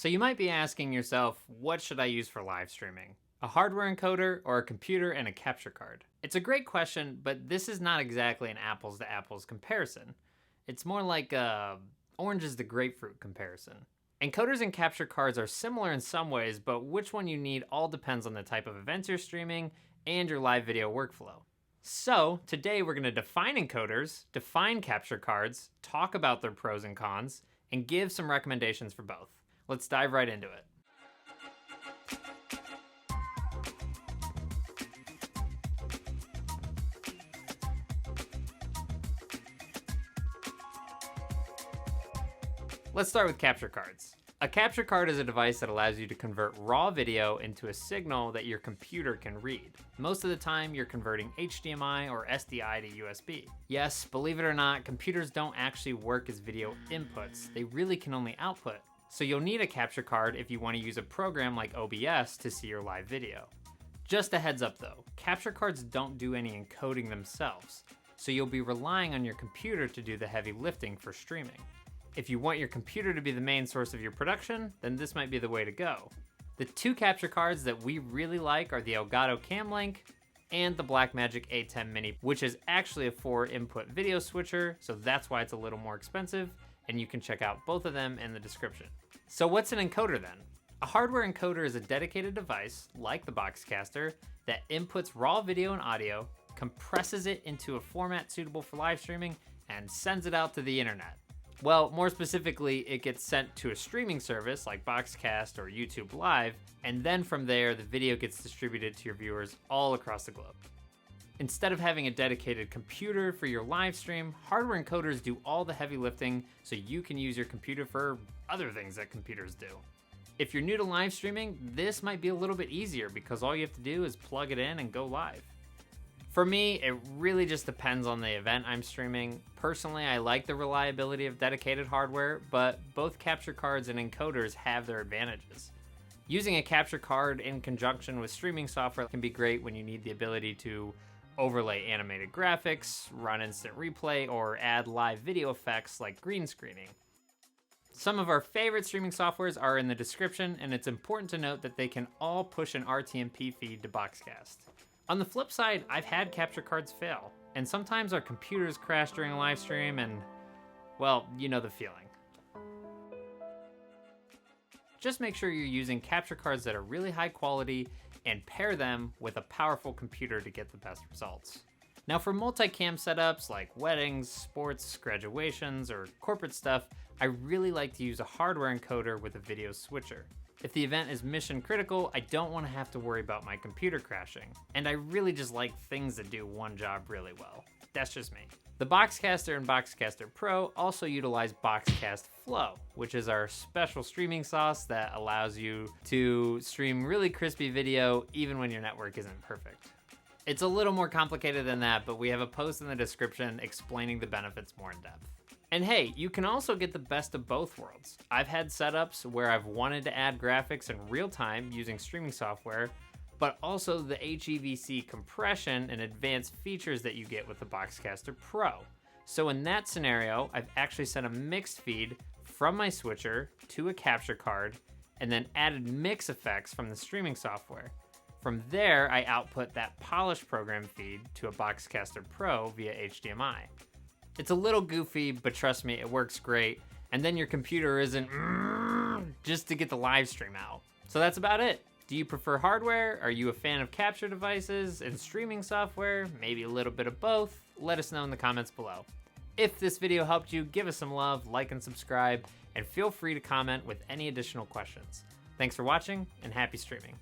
So you might be asking yourself, what should I use for live streaming? A hardware encoder or a computer and a capture card? It's a great question, but this is not exactly an apples to apples comparison. It's more like a oranges to grapefruit comparison. Encoders and capture cards are similar in some ways, but which one you need all depends on the type of events you're streaming and your live video workflow. So today we're going to define encoders, define capture cards, talk about their pros and cons, and give some recommendations for both. Let's dive right into it. Let's start with capture cards. A capture card is a device that allows you to convert raw video into a signal that your computer can read. Most of the time, you're converting HDMI or SDI to USB. Yes, believe it or not, computers don't actually work as video inputs. They really can only output. So you'll need a capture card if you want to use a program like OBS to see your live video. Just a heads up though, capture cards don't do any encoding themselves, so you'll be relying on your computer to do the heavy lifting for streaming. If you want your computer to be the main source of your production, then this might be the way to go. The two capture cards that we really like are the Elgato Camlink and the Blackmagic A10 Mini, which is actually a 4-input video switcher, so that's why it's a little more expensive, and you can check out both of them in the description. So what's an encoder then? A hardware encoder is a dedicated device, like the BoxCaster, that inputs raw video and audio, compresses it into a format suitable for live streaming, and sends it out to the internet. Well, more specifically, it gets sent to a streaming service like BoxCast or YouTube Live, and then from there, the video gets distributed to your viewers all across the globe. Instead of having a dedicated computer for your live stream, hardware encoders do all the heavy lifting so you can use your computer for other things that computers do. If you're new to live streaming, this might be a little bit easier because all you have to do is plug it in and go live. For me, it really just depends on the event I'm streaming. Personally, I like the reliability of dedicated hardware, but both capture cards and encoders have their advantages. Using a capture card in conjunction with streaming software can be great when you need the ability to overlay animated graphics, run instant replay, or add live video effects like green screening. Some of our favorite streaming softwares are in the description, and it's important to note that they can all push an RTMP feed to BoxCast. On the flip side, I've had capture cards fail, and sometimes our computers crash during a live stream and, well, you know the feeling. Just make sure you're using capture cards that are really high quality and pair them with a powerful computer to get the best results. Now for multicam setups like weddings, sports, graduations, or corporate stuff, I really like to use a hardware encoder with a video switcher. If the event is mission critical, I don't want to have to worry about my computer crashing. And I really just like things that do one job really well. That's just me. The BoxCaster and BoxCaster Pro also utilize BoxCast Flow, which is our special streaming sauce that allows you to stream really crispy video even when your network isn't perfect. It's a little more complicated than that, but we have a post in the description explaining the benefits more in depth. And hey, you can also get the best of both worlds. I've had setups where I've wanted to add graphics in real time using streaming software, but also the HEVC compression and advanced features that you get with the BoxCaster Pro. So in that scenario, I've actually sent a mixed feed from my switcher to a capture card and then added mix effects from the streaming software. From there, I output that polished program feed to a BoxCaster Pro via HDMI. It's a little goofy, but trust me, it works great. And then your computer isn't just to get the live stream out. So that's about it. Do you prefer hardware? Are you a fan of capture devices and streaming software? Maybe a little bit of both? Let us know in the comments below. If this video helped you, give us some love, like and subscribe, and feel free to comment with any additional questions. Thanks for watching and happy streaming.